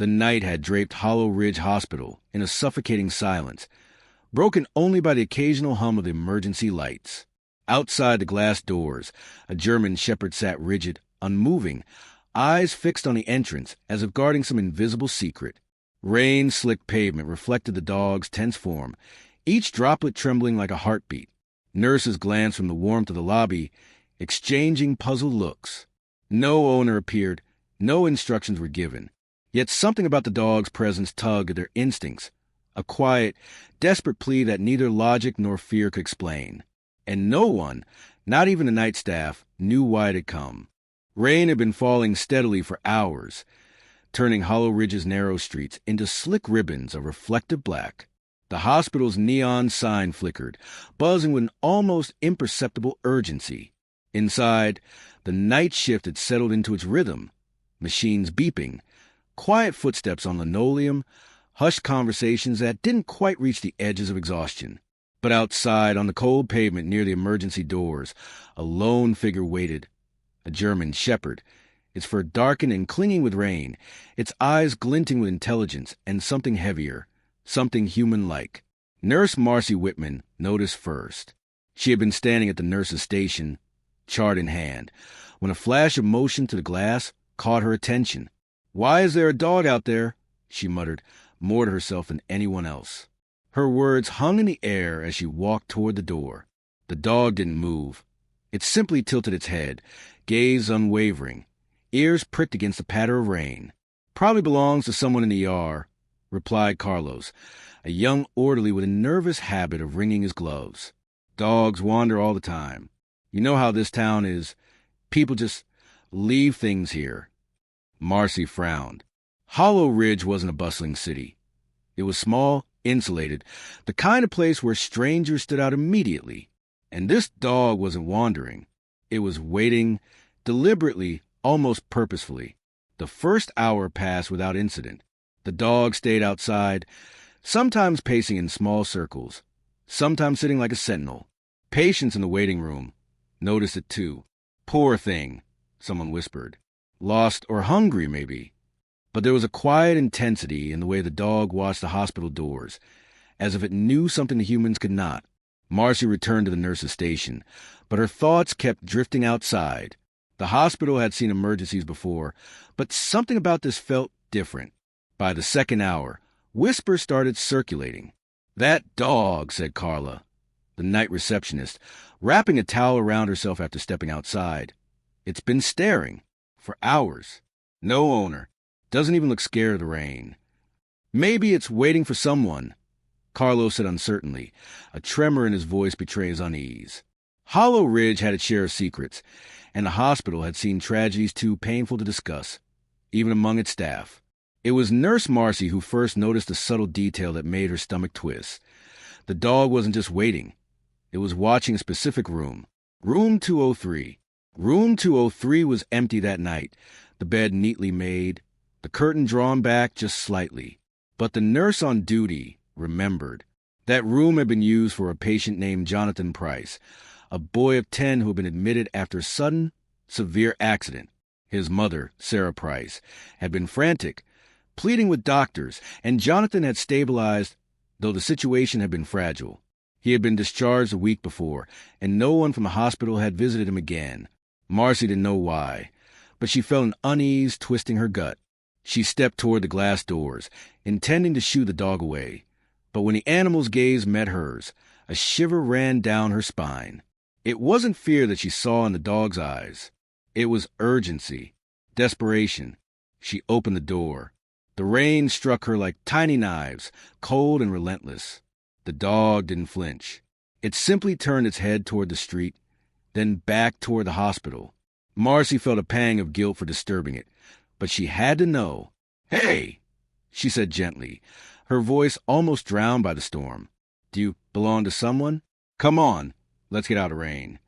The night had draped Hollow Ridge Hospital in a suffocating silence, broken only by the occasional hum of the emergency lights. Outside the glass doors, a German shepherd sat rigid, unmoving, eyes fixed on the entrance as if guarding some invisible secret. Rain-slicked pavement reflected the dog's tense form, each droplet trembling like a heartbeat. Nurses glanced from the warmth of the lobby, exchanging puzzled looks. No owner appeared, no instructions were given. Yet something about the dog's presence tugged at their instincts, a quiet, desperate plea that neither logic nor fear could explain. And no one, not even the night staff, knew why it had come. Rain had been falling steadily for hours, turning Hollow Ridge's narrow streets into slick ribbons of reflective black. The hospital's neon sign flickered, buzzing with an almost imperceptible urgency. Inside, the night shift had settled into its rhythm, machines beeping, quiet footsteps on linoleum, hushed conversations that didn't quite reach the edges of exhaustion. But outside, on the cold pavement near the emergency doors, a lone figure waited, a German shepherd, its fur darkened and clinging with rain, its eyes glinting with intelligence and something heavier, something human-like. Nurse Marcy Whitman noticed first. She had been standing at the nurse's station, chart in hand, when a flash of motion to the glass caught her attention. "Why is there a dog out there?" she muttered, more to herself than anyone else. Her words hung in the air as she walked toward the door. The dog didn't move. It simply tilted its head, gaze unwavering, ears pricked against the patter of rain. "Probably belongs to someone in the ER," replied Carlos, a young orderly with a nervous habit of wringing his gloves. "Dogs wander all the time. You know how this town is. People just leave things here." Marcy frowned. Hollow Ridge wasn't a bustling city. It was small, insulated, the kind of place where strangers stood out immediately. And this dog wasn't wandering. It was waiting, deliberately, almost purposefully. The first hour passed without incident. The dog stayed outside, sometimes pacing in small circles, sometimes sitting like a sentinel. Patients in the waiting room noticed it too. "Poor thing," someone whispered. "Lost or hungry, maybe." But there was a quiet intensity in the way the dog watched the hospital doors, as if it knew something the humans could not. Marcy returned to the nurse's station, but her thoughts kept drifting outside. The hospital had seen emergencies before, but something about this felt different. By the second hour, whispers started circulating. "That dog," said Carla, the night receptionist, wrapping a towel around herself after stepping outside. "It's been staring for hours. No owner. Doesn't even look scared of the rain. Maybe it's waiting for someone," Carlos said uncertainly. A tremor in his voice betrayed his unease. Hollow Ridge had its share of secrets, and the hospital had seen tragedies too painful to discuss, even among its staff. It was Nurse Marcy who first noticed the subtle detail that made her stomach twist. The dog wasn't just waiting. It was watching a specific room. Room 203. Room 203 was empty that night, the bed neatly made, the curtain drawn back just slightly. But the nurse on duty remembered. That room had been used for a patient named Jonathan Price, a boy of 10 who had been admitted after a sudden, severe accident. His mother, Sarah Price, had been frantic, pleading with doctors, and Jonathan had stabilized, though the situation had been fragile. He had been discharged a week before, and no one from the hospital had visited him again. Marcy didn't know why, but she felt an unease twisting her gut. She stepped toward the glass doors, intending to shoo the dog away. But when the animal's gaze met hers, a shiver ran down her spine. It wasn't fear that she saw in the dog's eyes. It was urgency, desperation. She opened the door. The rain struck her like tiny knives, cold and relentless. The dog didn't flinch. It simply turned its head toward the street, then back toward the hospital. Marcy felt a pang of guilt for disturbing it, but she had to know. "Hey," she said gently, her voice almost drowned by the storm. "Do you belong to someone? Come on, let's get out of rain."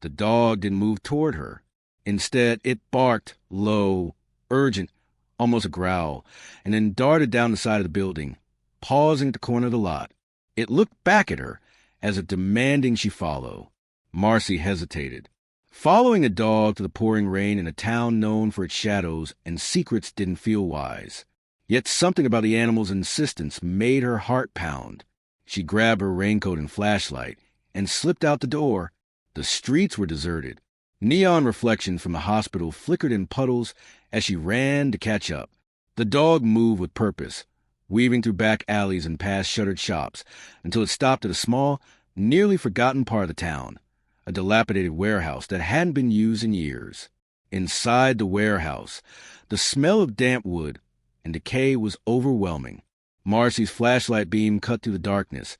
The dog didn't move toward her. Instead, it barked, low, urgent, almost a growl, and then darted down the side of the building, pausing at the corner of the lot. It looked back at her, as if demanding she follow. Marcy hesitated. Following a dog to the pouring rain in a town known for its shadows and secrets didn't feel wise. Yet something about the animal's insistence made her heart pound. She grabbed her raincoat and flashlight and slipped out the door. The streets were deserted. Neon reflections from the hospital flickered in puddles as she ran to catch up. The dog moved with purpose, weaving through back alleys and past shuttered shops until it stopped at a small, nearly forgotten part of the town, a dilapidated warehouse that hadn't been used in years. Inside the warehouse, the smell of damp wood and decay was overwhelming. Marcy's flashlight beam cut through the darkness,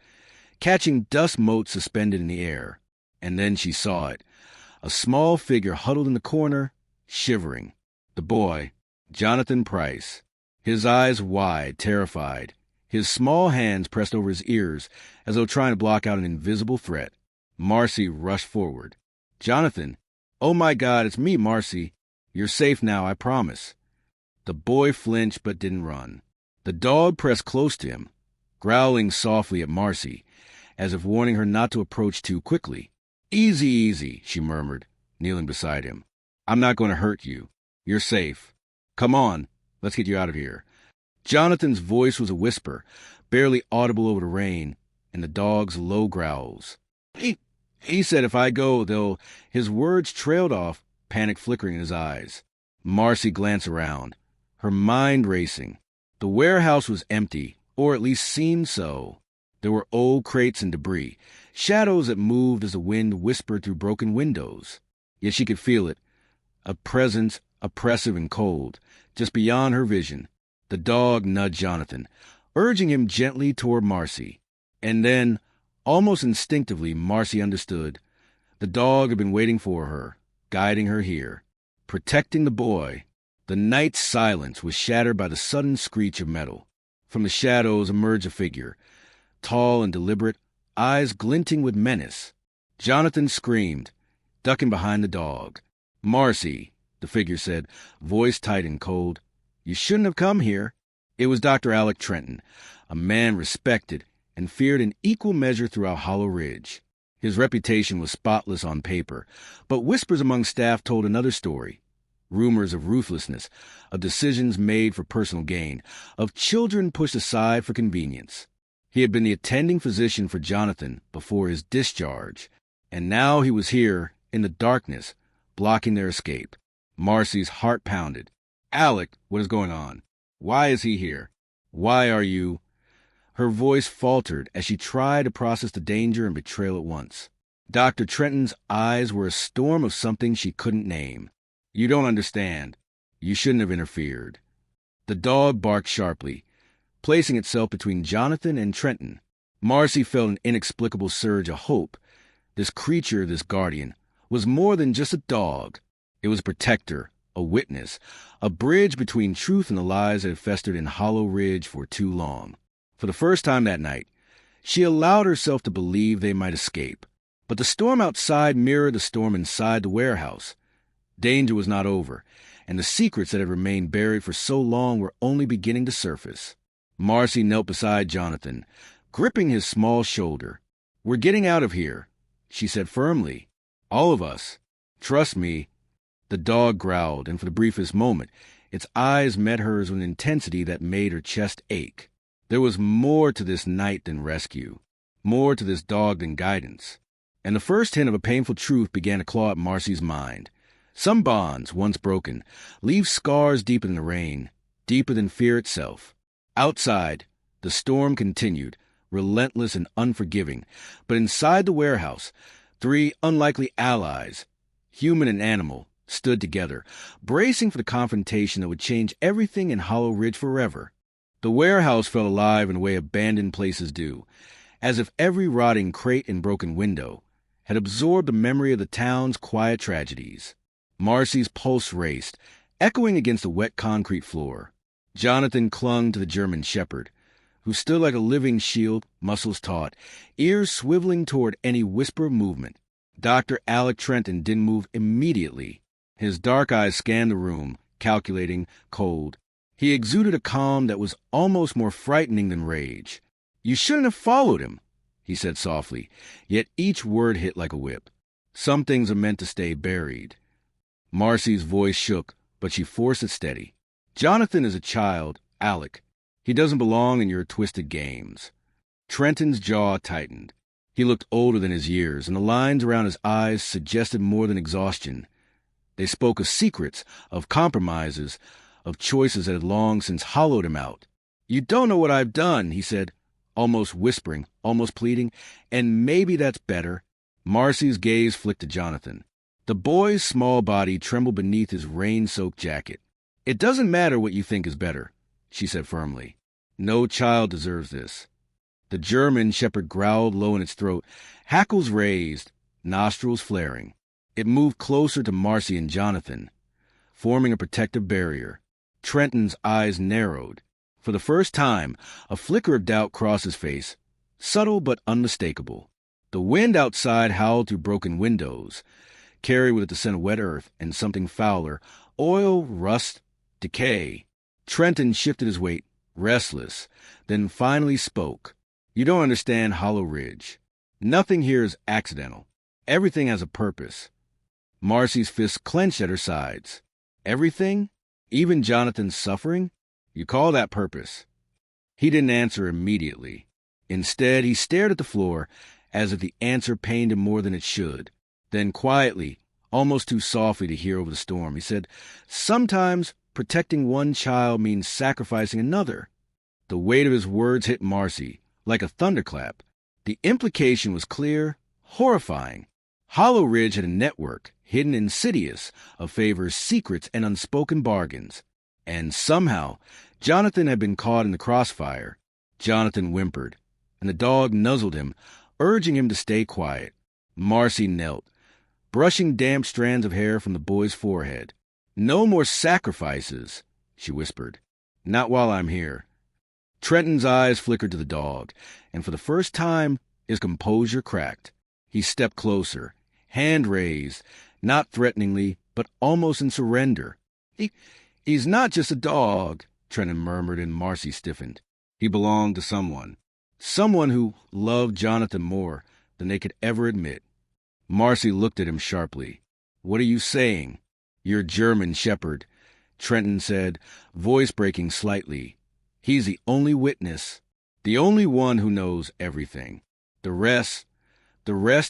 catching dust motes suspended in the air. And then she saw it. A small figure huddled in the corner, shivering. The boy, Jonathan Price. His eyes wide, terrified. His small hands pressed over his ears as though trying to block out an invisible threat. Marcy rushed forward. "Jonathan! Oh my God, it's me, Marcy. You're safe now, I promise." The boy flinched but didn't run. The dog pressed close to him, growling softly at Marcy, as if warning her not to approach too quickly. "Easy, easy," she murmured, kneeling beside him. "I'm not going to hurt you. You're safe. Come on, let's get you out of here." Jonathan's voice was a whisper, barely audible over the rain, and the dog's low growls. He said if I go, they'll... His words trailed off, panic flickering in his eyes. Marcy glanced around, her mind racing. The warehouse was empty, or at least seemed so. There were old crates and debris, shadows that moved as the wind whispered through broken windows. Yet she could feel it, a presence oppressive and cold, just beyond her vision. The dog nudged Jonathan, urging him gently toward Marcy. And then, almost instinctively, Marcy understood. The dog had been waiting for her, guiding her here, protecting the boy. The night's silence was shattered by the sudden screech of metal. From the shadows emerged a figure, tall and deliberate, eyes glinting with menace. Jonathan screamed, ducking behind the dog. "Marcy," the figure said, voice tight and cold, "you shouldn't have come here." It was Dr. Alec Trenton, a man respected and feared in equal measure throughout Hollow Ridge. His reputation was spotless on paper, but whispers among staff told another story. Rumors of ruthlessness, of decisions made for personal gain, of children pushed aside for convenience. He had been the attending physician for Jonathan before his discharge, and now he was here, in the darkness, blocking their escape. Marcy's heart pounded. "Alec, what is going on? Why is he here? Why are you—" Her voice faltered as she tried to process the danger and betrayal at once. Dr. Trenton's eyes were a storm of something she couldn't name. "You don't understand. You shouldn't have interfered." The dog barked sharply, placing itself between Jonathan and Trenton. Marcy felt an inexplicable surge of hope. This creature, this guardian, was more than just a dog. It was a protector, a witness, a bridge between truth and the lies that had festered in Hollow Ridge for too long. For the first time that night, she allowed herself to believe they might escape. But the storm outside mirrored the storm inside the warehouse. Danger was not over, and the secrets that had remained buried for so long were only beginning to surface. Marcy knelt beside Jonathan, gripping his small shoulder. "We're getting out of here," she said firmly. "All of us. Trust me." The dog growled, and for the briefest moment, its eyes met hers with an intensity that made her chest ache. There was more to this night than rescue, more to this dog than guidance. And the first hint of a painful truth began to claw at Marcy's mind. Some bonds, once broken, leave scars deeper than the rain, deeper than fear itself. Outside, the storm continued, relentless and unforgiving. But inside the warehouse, three unlikely allies, human and animal, stood together, bracing for the confrontation that would change everything in Hollow Ridge forever. The warehouse felt alive in a way abandoned places do, as if every rotting crate and broken window had absorbed the memory of the town's quiet tragedies. Marcy's pulse raced, echoing against the wet concrete floor. Jonathan clung to the German shepherd, who stood like a living shield, muscles taut, ears swiveling toward any whisper of movement. Dr. Alec Trenton didn't move immediately. His dark eyes scanned the room, calculating, cold. He exuded a calm that was almost more frightening than rage. "You shouldn't have followed him," he said softly, yet each word hit like a whip. "Some things are meant to stay buried." Marcy's voice shook, but she forced it steady. "Jonathan is a child, Alec. He doesn't belong in your twisted games. Trenton's jaw tightened. He looked older than his years, and the lines around his eyes suggested more than exhaustion. They spoke of secrets, of compromises, of choices that had long since hollowed him out. "You don't know what I've done," he said, almost whispering, almost pleading, "and maybe that's better." Marcy's gaze flicked to Jonathan. The boy's small body trembled beneath his rain-soaked jacket. "It doesn't matter what you think is better," she said firmly. "No child deserves this." The German shepherd growled low in its throat, hackles raised, nostrils flaring. It moved closer to Marcy and Jonathan, forming a protective barrier. Trenton's eyes narrowed. For the first time, a flicker of doubt crossed his face, subtle but unmistakable. The wind outside howled through broken windows, carried with it the scent of wet earth and something fouler, oil, rust, decay. Trenton shifted his weight, restless, then finally spoke. "You don't understand Hollow Ridge. Nothing here is accidental. Everything has a purpose." Marcy's fists clenched at her sides. "Everything? Even Jonathan's suffering? You call that purpose?" He didn't answer immediately. Instead, he stared at the floor as if the answer pained him more than it should. Then quietly, almost too softly to hear over the storm, he said, "Sometimes protecting one child means sacrificing another." The weight of his words hit Marcy like a thunderclap. The implication was clear, horrifying. Hollow Ridge had a network, hidden insidious, of favors, secrets, and unspoken bargains. And somehow, Jonathan had been caught in the crossfire. Jonathan whimpered, and the dog nuzzled him, urging him to stay quiet. Marcy knelt, brushing damp strands of hair from the boy's forehead. "No more sacrifices," she whispered. "Not while I'm here." Trenton's eyes flickered to the dog, and for the first time, his composure cracked. He stepped closer, hand raised, not threateningly, but almost in surrender. He's not just a dog," Trenton murmured, and Marcy stiffened. He belonged to someone. Someone who loved Jonathan more than they could ever admit. Marcy looked at him sharply. "What are you saying?" "Your German shepherd," Trenton said, voice breaking slightly. "He's the only witness, the only one who knows everything. The rest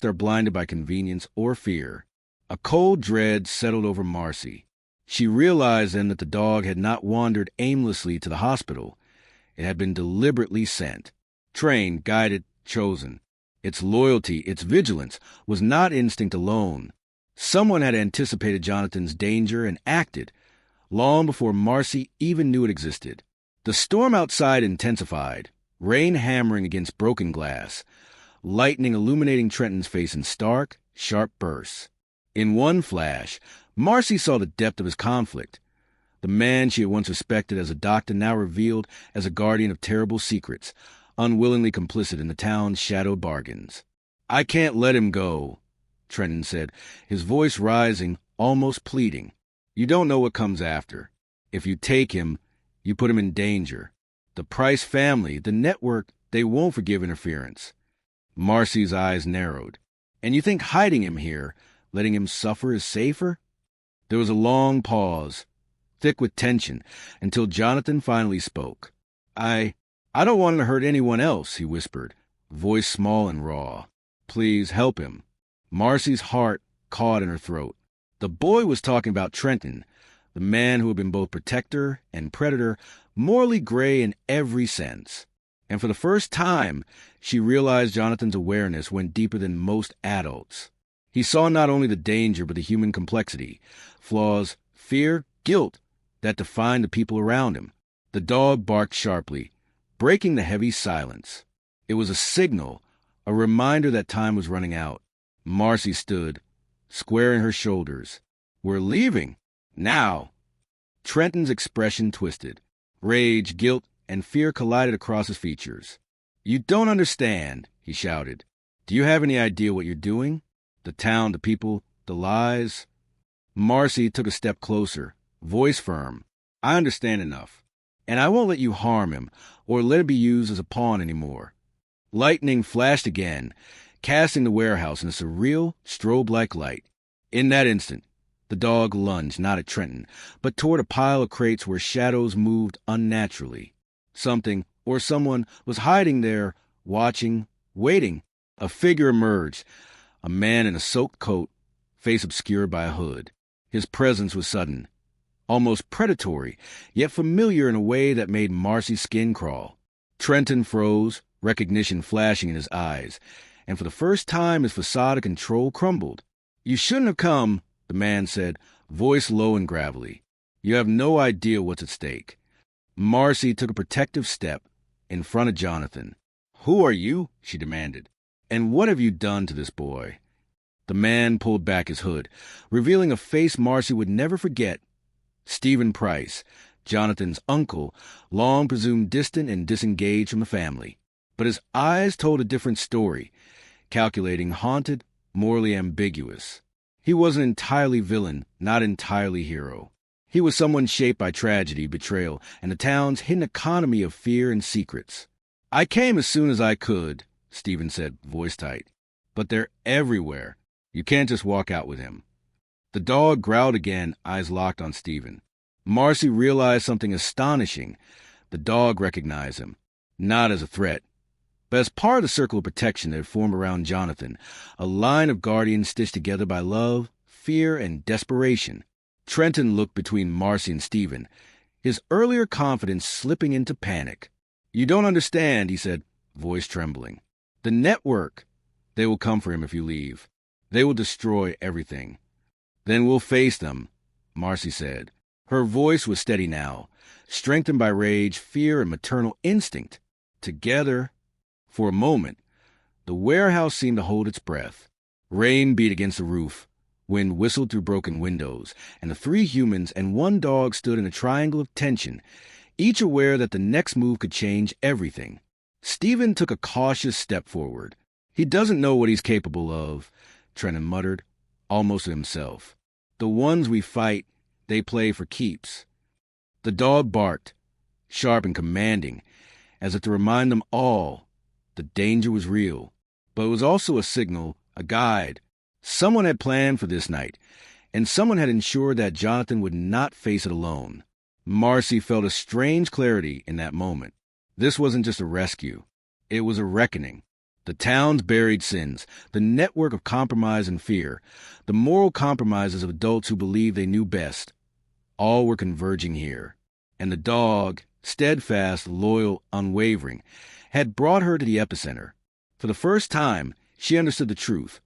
are blinded by convenience or fear." A cold dread settled over Marcy. She realized then that the dog had not wandered aimlessly to the hospital. It had been deliberately sent, trained, guided, chosen. Its loyalty, its vigilance, was not instinct alone. Someone had anticipated Jonathan's danger and acted, long before Marcy even knew it existed. The storm outside intensified, rain hammering against broken glass, lightning illuminating Trenton's face in stark, sharp bursts. In one flash, Marcy saw the depth of his conflict. The man she had once respected as a doctor now revealed as a guardian of terrible secrets, unwillingly complicit in the town's shadowed bargains. "I can't let him go," Trenton said, his voice rising, almost pleading. "You don't know what comes after. If you take him, you put him in danger. The Price family, the network, they won't forgive interference." Marcy's eyes narrowed. "And you think hiding him here, letting him suffer, is safer?" There was a long pause, thick with tension, until Jonathan finally spoke. I don't want to hurt anyone else," he whispered, voice small and raw. "Please help him." Marcy's heart caught in her throat. The boy was talking about Trenton, the man who had been both protector and predator, morally gray in every sense. And for the first time, she realized Jonathan's awareness went deeper than most adults. He saw not only the danger, but the human complexity, flaws, fear, guilt that defined the people around him. The dog barked sharply, breaking the heavy silence. It was a signal, a reminder that time was running out. Marcy stood, squaring her shoulders. "We're leaving. Now." Trenton's expression twisted. Rage, guilt, and fear collided across his features. "You don't understand," he shouted. "Do you have any idea what you're doing? The town, the people, the lies?" Marcy took a step closer, voice firm. "I understand enough, and I won't let you harm him or let him be used as a pawn anymore." Lightning flashed again, casting the warehouse in a surreal, strobe-like light. In that instant, the dog lunged not at Trenton, but toward a pile of crates where shadows moved unnaturally. Something or someone was hiding there, watching, waiting. A figure emerged, a man in a soaked coat, face obscured by a hood. His presence was sudden, almost predatory, yet familiar in a way that made Marcy's skin crawl. Trenton froze, recognition flashing in his eyes, and for the first time his facade of control crumbled. "You shouldn't have come," the man said, voice low and gravelly. "You have no idea what's at stake." Marcy took a protective step in front of Jonathan. "Who are you?" she demanded. "And what have you done to this boy?" The man pulled back his hood, revealing a face Marcy would never forget. Stephen Price, Jonathan's uncle, long presumed distant and disengaged from the family. But his eyes told a different story, calculating, haunted, morally ambiguous. He wasn't entirely villain, not entirely hero. He was someone shaped by tragedy, betrayal, and the town's hidden economy of fear and secrets. "I came as soon as I could," Stephen said, voice tight. "But they're everywhere. You can't just walk out with him." The dog growled again, eyes locked on Stephen. Marcy realized something astonishing. The dog recognized him, not as a threat, but as part of the circle of protection that had formed around Jonathan, a line of guardians stitched together by love, fear, and desperation. Trenton looked between Marcy and Stephen, his earlier confidence slipping into panic. "You don't understand," he said, voice trembling. "The network. They will come for him if you leave. They will destroy everything. Then we'll face them," Marcy said. Her voice was steady now, strengthened by rage, fear, and maternal instinct. Together, for a moment, the warehouse seemed to hold its breath. Rain beat against the roof. Wind whistled through broken windows, and the three humans and one dog stood in a triangle of tension, each aware that the next move could change everything. Stephen took a cautious step forward. "He doesn't know what he's capable of," Trenton muttered, almost to himself. "The ones we fight, they play for keeps." The dog barked, sharp and commanding, as if to remind them all the danger was real. But it was also a signal, a guide. Someone had planned for this night, and someone had ensured that Jonathan would not face it alone. Marcy felt a strange clarity in that moment. This wasn't just a rescue. It was a reckoning. The town's buried sins, the network of compromise and fear, the moral compromises of adults who believed they knew best, all were converging here. And the dog, steadfast, loyal, unwavering, had brought her to the epicenter. For the first time, she understood the truth.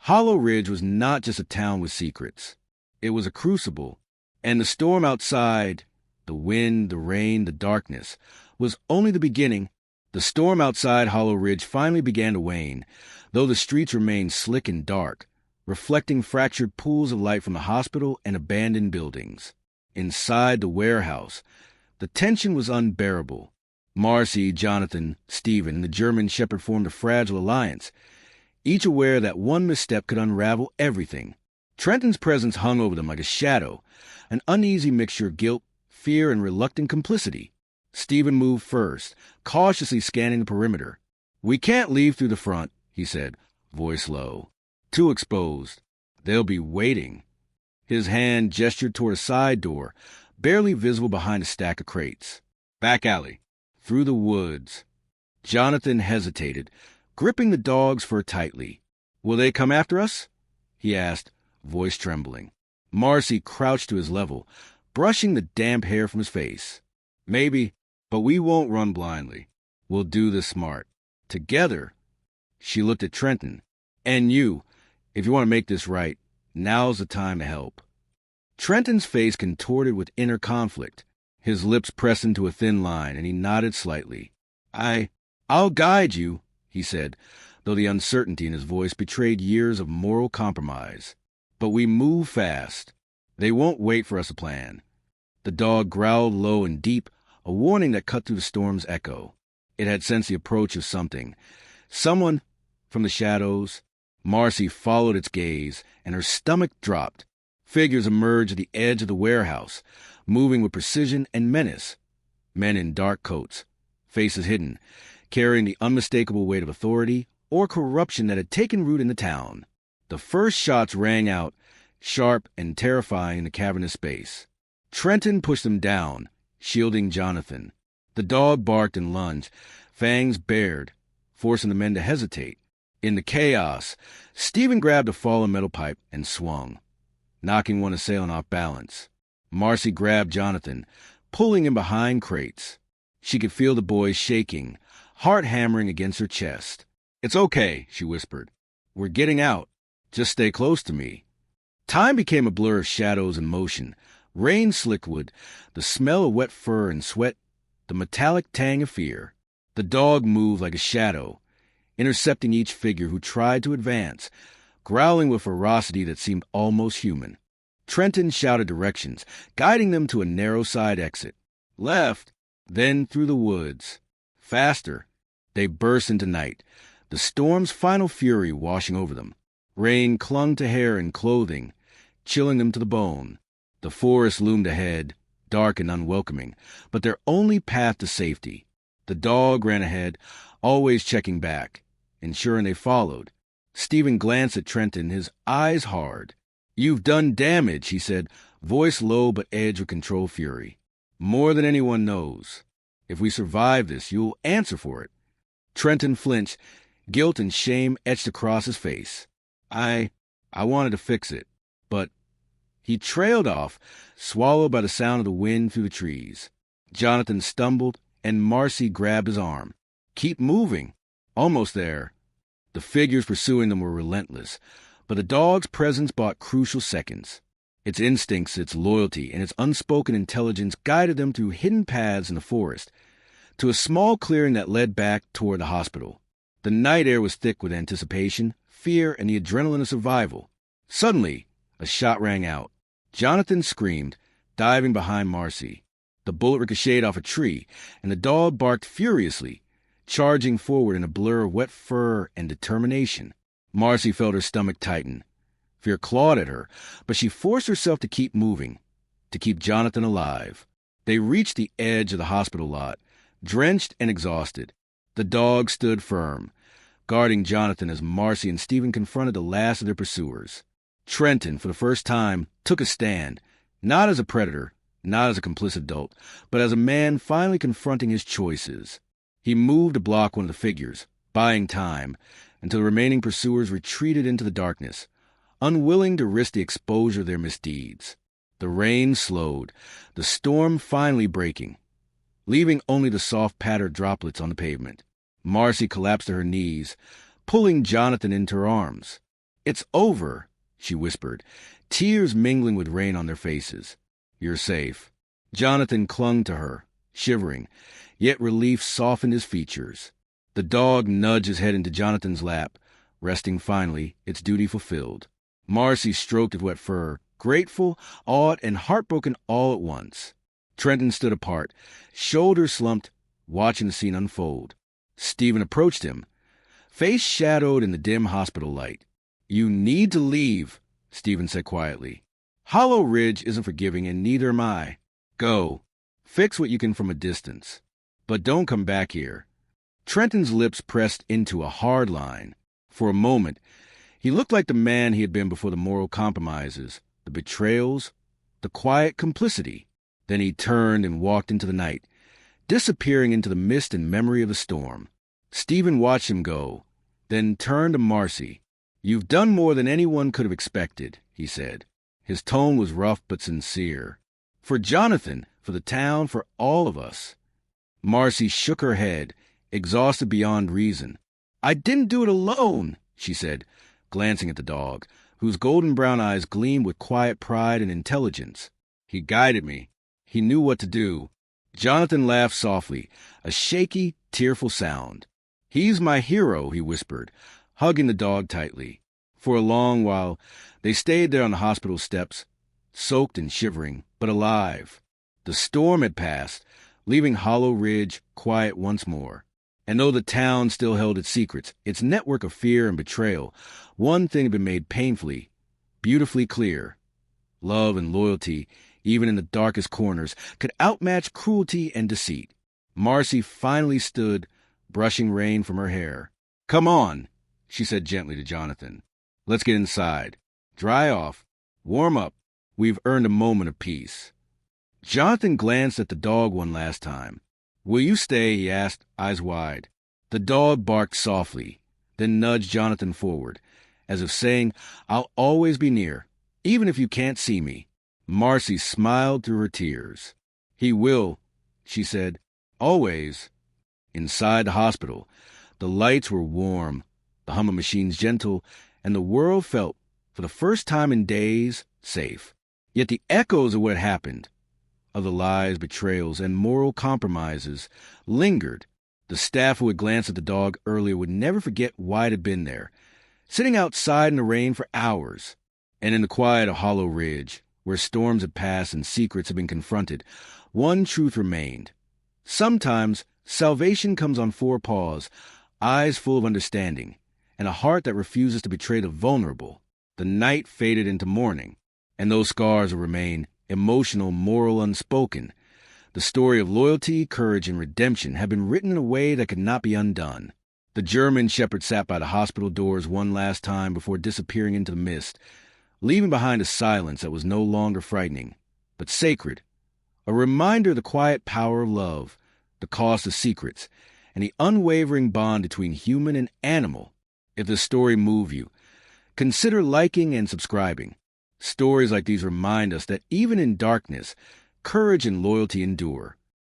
Hollow Ridge was not just a town with secrets. It was a crucible, and the storm outside, the wind, the rain, the darkness, was only the beginning. The storm outside Hollow Ridge finally began to wane, though the streets remained slick and dark, reflecting fractured pools of light from the hospital and abandoned buildings. Inside the warehouse, the tension was unbearable. Marcy, Jonathan, Stephen, and the German shepherd formed a fragile alliance, each aware that one misstep could unravel everything. Trenton's presence hung over them like a shadow, an uneasy mixture of guilt, fear, and reluctant complicity. Stephen moved first, cautiously scanning the perimeter. "We can't leave through the front," he said, voice low. "Too exposed. They'll be waiting." His hand gestured toward a side door, barely visible behind a stack of crates. "Back alley. Through the woods." Jonathan hesitated, gripping the dog's fur tightly. "Will they come after us?" he asked, voice trembling. Marcy crouched to his level, brushing the damp hair from his face. "Maybe, but we won't run blindly. We'll do this smart. Together." She looked at Trenton. "And you, if you want to make this right, now's the time to help." Trenton's face contorted with inner conflict. His lips pressed into a thin line, and he nodded slightly. I'll guide you," he said, though the uncertainty in his voice betrayed years of moral compromise. "But we move fast. They won't wait for us to plan." The dog growled low and deep, a warning that cut through the storm's echo. It had sensed the approach of something. Someone from the shadows. Marcy followed its gaze, and her stomach dropped. Figures emerged at the edge of the warehouse, moving with precision and menace. Men in dark coats, faces hidden, carrying the unmistakable weight of authority or corruption that had taken root in the town. The first shots rang out, sharp and terrifying in the cavernous space. Trenton pushed them down, shielding Jonathan. The dog barked and lunged, fangs bared, forcing the men to hesitate. In the chaos, Stephen grabbed a fallen metal pipe and swung, knocking one assailant off balance. Marcy grabbed Jonathan, pulling him behind crates. She could feel the boy shaking, heart hammering against her chest. "It's okay," she whispered. "We're getting out. Just stay close to me." Time became a blur of shadows and motion. Rain slicked wood, the smell of wet fur and sweat, the metallic tang of fear. The dog moved like a shadow, intercepting each figure who tried to advance, growling with ferocity that seemed almost human. Trenton shouted directions, guiding them to a narrow side exit. Left, then through the woods. Faster. They burst into night, the storm's final fury washing over them. Rain clung to hair and clothing, chilling them to the bone. The forest loomed ahead, dark and unwelcoming, but their only path to safety. The dog ran ahead, always checking back, ensuring they followed. Stephen glanced at Trenton, his eyes hard. "You've done damage," he said, voice low but edged with controlled fury. "More than anyone knows. If we survive this, you'll answer for it." Trenton flinched, guilt and shame etched across his face. I wanted to fix it, but..." He trailed off, swallowed by the sound of the wind through the trees. Jonathan stumbled, and Marcy grabbed his arm. "Keep moving." Almost there. The figures pursuing them were relentless, but the dog's presence bought crucial seconds. Its instincts, its loyalty, and its unspoken intelligence guided them through hidden paths in the forest, to a small clearing that led back toward the hospital. The night air was thick with anticipation, fear, and the adrenaline of survival. Suddenly, a shot rang out. Jonathan screamed, diving behind Marcy. The bullet ricocheted off a tree, and the dog barked furiously, charging forward in a blur of wet fur and determination. Marcy felt her stomach tighten. Fear clawed at her, but she forced herself to keep moving, to keep Jonathan alive. They reached the edge of the hospital lot, drenched and exhausted. The dog stood firm, guarding Jonathan as Marcy and Stephen confronted the last of their pursuers. Trenton, for the first time, took a stand, not as a predator, not as a complicit adult, but as a man finally confronting his choices. He moved to block one of the figures, buying time, until the remaining pursuers retreated into the darkness, unwilling to risk the exposure of their misdeeds. The rain slowed, the storm finally breaking, leaving only the soft patter droplets on the pavement. Marcy collapsed to her knees, pulling Jonathan into her arms. "It's over," she whispered, tears mingling with rain on their faces. "You're safe." Jonathan clung to her, shivering, yet relief softened his features. The dog nudged his head into Jonathan's lap, resting finally, its duty fulfilled. Marcy stroked his wet fur, grateful, awed, and heartbroken all at once. Trenton stood apart, shoulders slumped, watching the scene unfold. Stephen approached him, face shadowed in the dim hospital light. "You need to leave," Stephen said quietly. "Hollow Ridge isn't forgiving, and neither am I. Go. Fix what you can from a distance. But don't come back here." Trenton's lips pressed into a hard line. For a moment, he looked like the man he had been before the moral compromises, the betrayals, the quiet complicity. Then he turned and walked into the night, disappearing into the mist and memory of the storm. Stephen watched him go, then turned to Marcy. "You've done more than anyone could have expected," he said. His tone was rough but sincere. "For Jonathan, for the town, for all of us." Marcy shook her head, exhausted beyond reason. "I didn't do it alone," she said, glancing at the dog, whose golden brown eyes gleamed with quiet pride and intelligence. "He guided me. He knew what to do." Jonathan laughed softly, a shaky, tearful sound. "He's my hero," he whispered, hugging the dog tightly. For a long while, they stayed there on the hospital steps, soaked and shivering, but alive. The storm had passed, leaving Hollow Ridge quiet once more. And though the town still held its secrets, its network of fear and betrayal, one thing had been made painfully, beautifully clear. Love and loyalty, even in the darkest corners, could outmatch cruelty and deceit. Marcy finally stood, brushing rain from her hair. "Come on," she said gently to Jonathan. "Let's get inside. Dry off. Warm up. We've earned a moment of peace." Jonathan glanced at the dog one last time. "Will you stay?" he asked, eyes wide. The dog barked softly, then nudged Jonathan forward, as if saying, "I'll always be near, even if you can't see me." Marcy smiled through her tears. "He will," she said. "Always." Inside the hospital, the lights were warm, the hum of machines gentle, and the world felt, for the first time in days, safe. Yet the echoes of what happened, of the lies, betrayals, and moral compromises, lingered. The staff who had glanced at the dog earlier would never forget why it had been there, sitting outside in the rain for hours. And in the quiet of Hollow Ridge, where storms had passed and secrets had been confronted, one truth remained. Sometimes salvation comes on four paws, eyes full of understanding, and a heart that refuses to betray the vulnerable. The night faded into morning, and those scars will remain, emotional, moral, unspoken. The story of loyalty, courage, and redemption had been written in a way that could not be undone. The German shepherd sat by the hospital doors one last time before disappearing into the mist, leaving behind a silence that was no longer frightening, but sacred, a reminder of the quiet power of love, the cost of secrets, and the unwavering bond between human and animal. If this story moved you, consider liking and subscribing. Stories like these remind us that even in darkness, courage and loyalty endure.